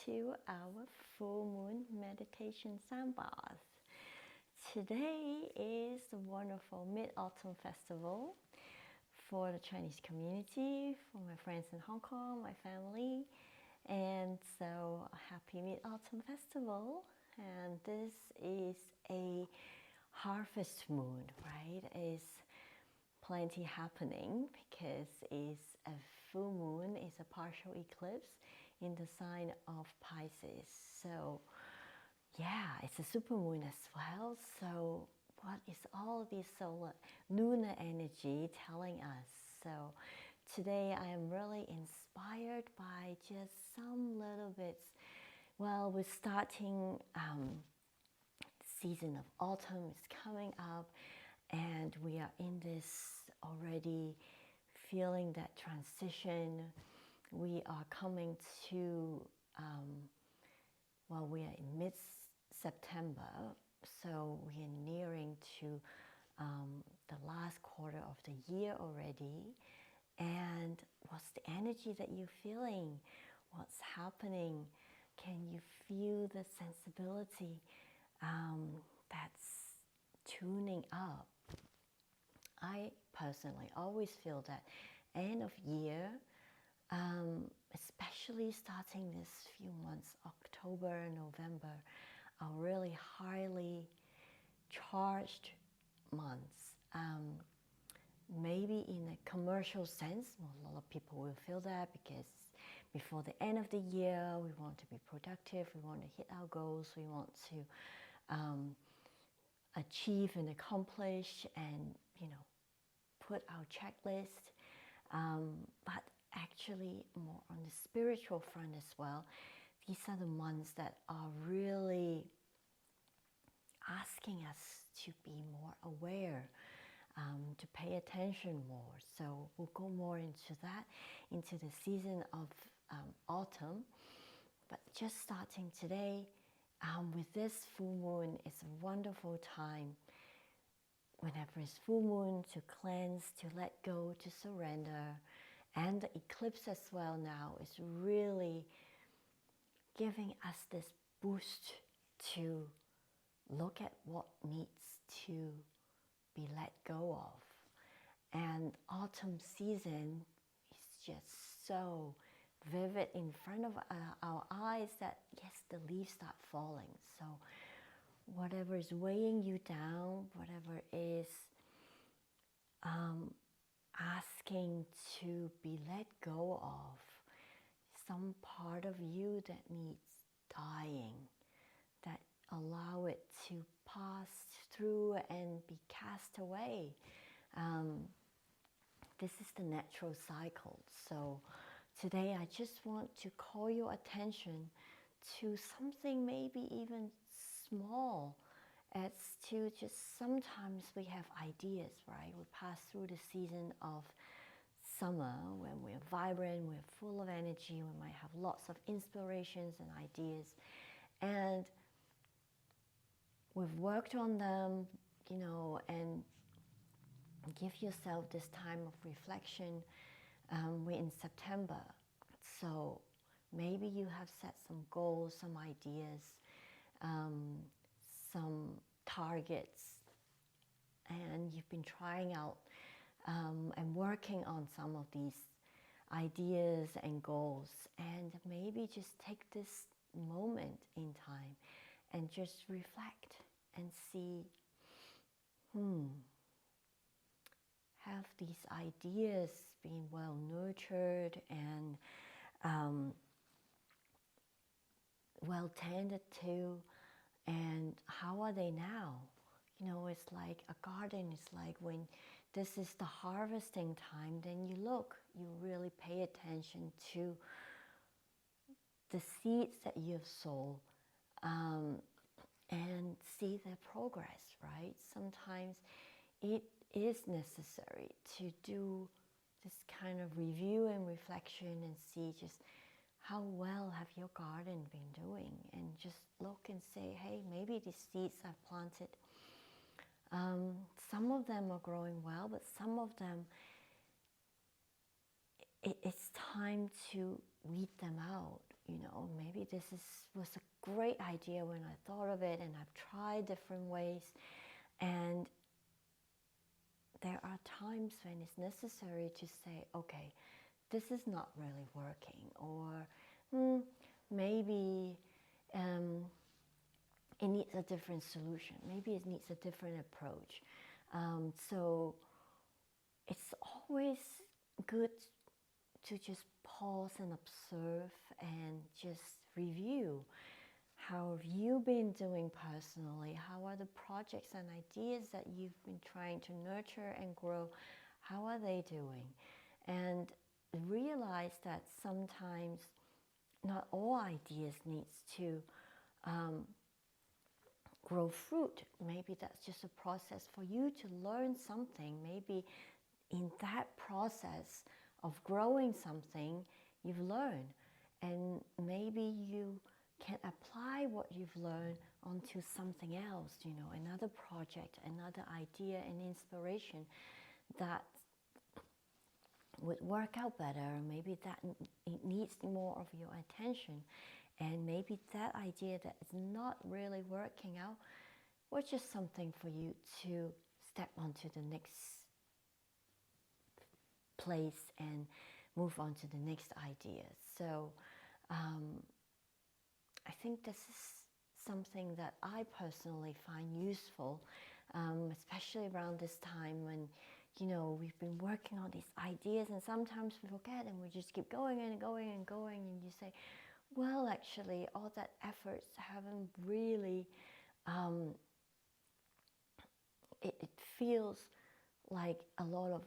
to our full moon meditation sound bath. Today is the wonderful Mid-Autumn Festival for the Chinese community, for my friends in Hong Kong, my family. And so, happy Mid-Autumn Festival. And this is a harvest moon, right? It's plenty happening because it's a full moon, it's a partial eclipse in the sign of Pisces. So yeah, it's a super moon as well. So what is all this solar lunar energy telling us? So today I am really inspired by just some little bits. Well, we're starting season of autumn is coming up, and we are in this already feeling that transition. We are coming to, we are in mid-September, so we are nearing to the last quarter of the year already. And what's the energy that you're feeling? What's happening? Can you feel the sensibility that's tuning up? I personally always feel that end of year, especially starting this few months, October and November, are really highly charged months. Maybe in a commercial sense, a lot of people will feel that because before the end of the year, we want to be productive, we want to hit our goals, we want to achieve and accomplish and, put our checklist. But actually more on the spiritual front as well, these are the months that are really asking us to be more aware, to pay attention more. So we'll go more into that, into the season of autumn. But just starting today, with this full moon, it's a wonderful time. Whenever it's full moon, to cleanse, to let go, to surrender. And the eclipse as well now is really giving us this boost to look at what needs to be let go of. And autumn season is just so vivid in front of our eyes that yes, the leaves start falling. So whatever is weighing you down, whatever is asking to be let go of, some part of you that needs dying, that allow it to pass through and be cast away. This is the natural cycle. So today I just want to call your attention to something maybe even small, as to just sometimes we have ideas, right? We pass through the season of summer when we're vibrant, we're full of energy, we might have lots of inspirations and ideas, and we've worked on them, and give yourself this time of reflection. We're in September, so maybe you have set some goals, some ideas, some targets, and you've been trying out and working on some of these ideas and goals. And maybe just take this moment in time and just reflect and see, have these ideas been well nurtured and well tended to, and how are they now? It's like a garden. It's like when this is the harvesting time, then you really pay attention to the seeds that you've sown, and see their progress, right? Sometimes it is necessary to do this kind of review and reflection and see just how well have your garden been doing, and just look and say, hey, maybe these seeds I've planted, some of them are growing well, but some of them, it's time to weed them out, maybe was a great idea when I thought of it, and I've tried different ways, and there are times when it's necessary to say, okay, this is not really working, or maybe it needs a different solution. Maybe it needs a different approach. So it's always good to just pause and observe and just review. How have you been doing personally? How are the projects and ideas that you've been trying to nurture and grow, how are they doing? And realize that sometimes not all ideas needs to grow fruit. Maybe that's just a process for you to learn something. Maybe in that process of growing something, you've learned, and maybe you can apply what you've learned onto something else, another project, another idea and inspiration that would work out better. Maybe that it needs more of your attention, and maybe that idea that is not really working out was just something for you to step onto the next place and move on to the next idea. So I think this is something that I personally find useful, especially around this time when, we've been working on these ideas, and sometimes we forget and we just keep going and going and going, and you say, well, actually, all that efforts haven't really, it feels like a lot of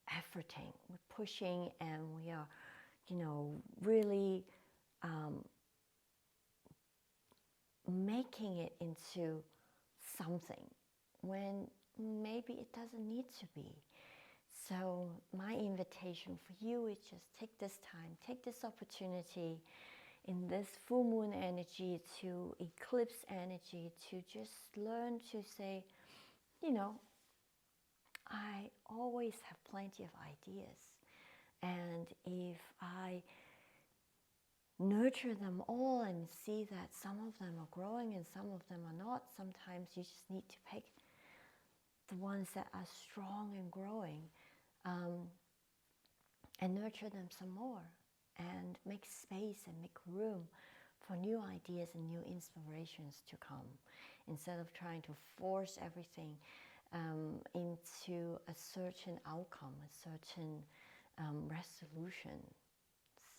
efforting. We're pushing and we are, really making it into something when maybe it doesn't need to be. So my invitation for you is just take this time, take this opportunity in this full moon energy to eclipse energy to just learn to say, I always have plenty of ideas. And if I nurture them all and see that some of them are growing and some of them are not, sometimes you just need to pick the ones that are strong and growing, and nurture them some more and make space and make room for new ideas and new inspirations to come, instead of trying to force everything into a certain outcome, a certain resolution.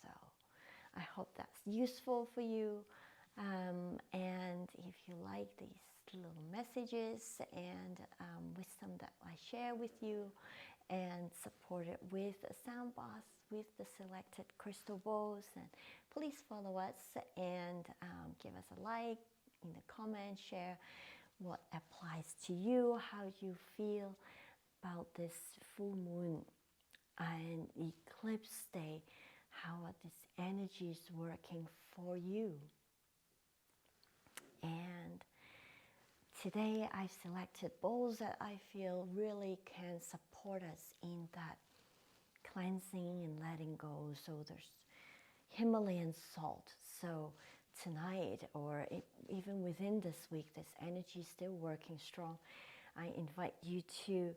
So I hope that's useful for you. And if you like these little messages and wisdom that I share with you, and support it with a sound bath with the selected crystal bowls, and please follow us and give us a like in the comments, share what applies to you, how you feel about this full moon and eclipse day, how are these energies working for you. And today I've selected bowls that I feel really can support us in that cleansing and letting go. So there's Himalayan salt. So tonight, or even within this week, this energy is still working strong. I invite you to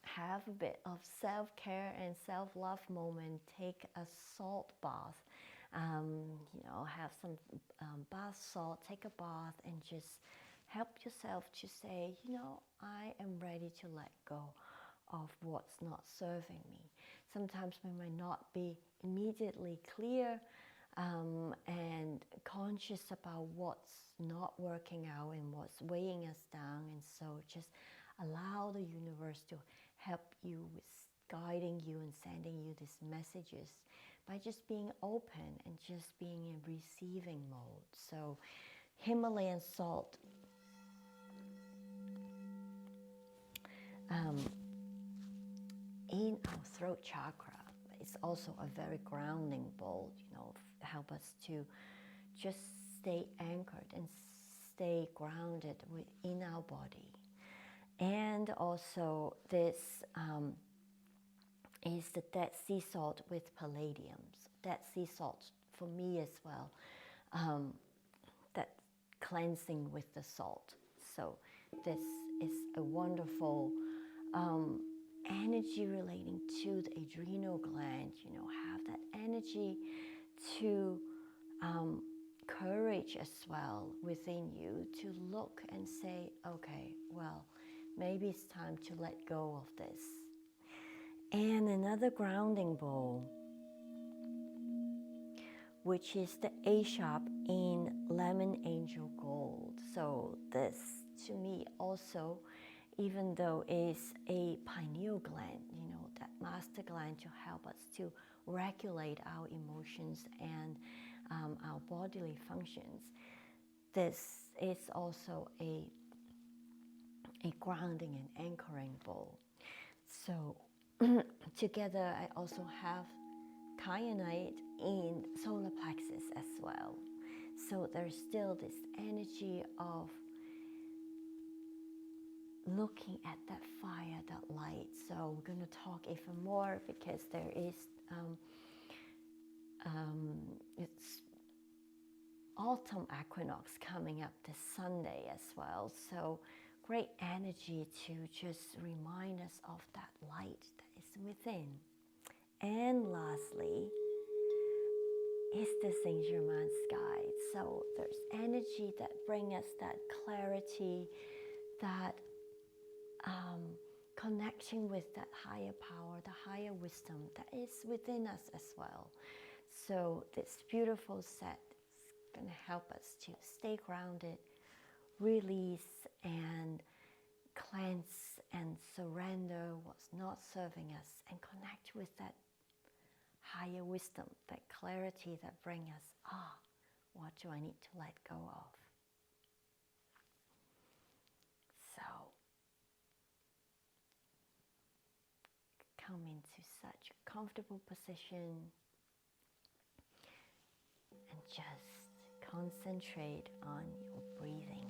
have a bit of self-care and self-love moment. Take a salt bath. Have some bath salt, take a bath, and just help yourself to say, I am ready to let go of what's not serving me. Sometimes we might not be immediately clear and conscious about what's not working out and what's weighing us down, and so just allow the universe to help you with guiding you and sending you these messages by just being open and just being in receiving mode. So Himalayan salt in our throat chakra is also a very grounding bowl, help us to just stay anchored and stay grounded within our body. And also this is the Dead Sea salt with palladiums. Dead Sea salt for me as well, that cleansing with the salt. So this is a wonderful energy relating to the adrenal gland, you know, have that energy to courage as well within you to look and say, okay, well, maybe it's time to let go of this. And another grounding bowl, which is the A sharp in Lemon Angel Gold. So this, to me, also, even though it's a pineal gland, you know, that master gland to help us to regulate our emotions and our bodily functions, this is also a grounding and anchoring bowl. So together, I also have kyanite in solar plexus as well. So there's still this energy of looking at that fire, that light. So we're going to talk even more because there is it's autumn equinox coming up this Sunday as well. So great energy to just remind us of that light that is within. And lastly is the Saint Germain sky. So there's energy that brings us that clarity, that connection with that higher power, the higher wisdom that is within us as well. So this beautiful set is going to help us to stay grounded, release and cleanse and surrender what's not serving us, and connect with that higher wisdom, that clarity that brings us, what do I need to let go of? So come into such a comfortable position and just concentrate on your breathing.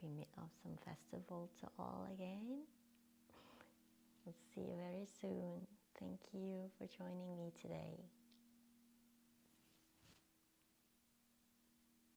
happy Mid-Autumn Festival to all again. We'll see you very soon. Thank you for joining me today.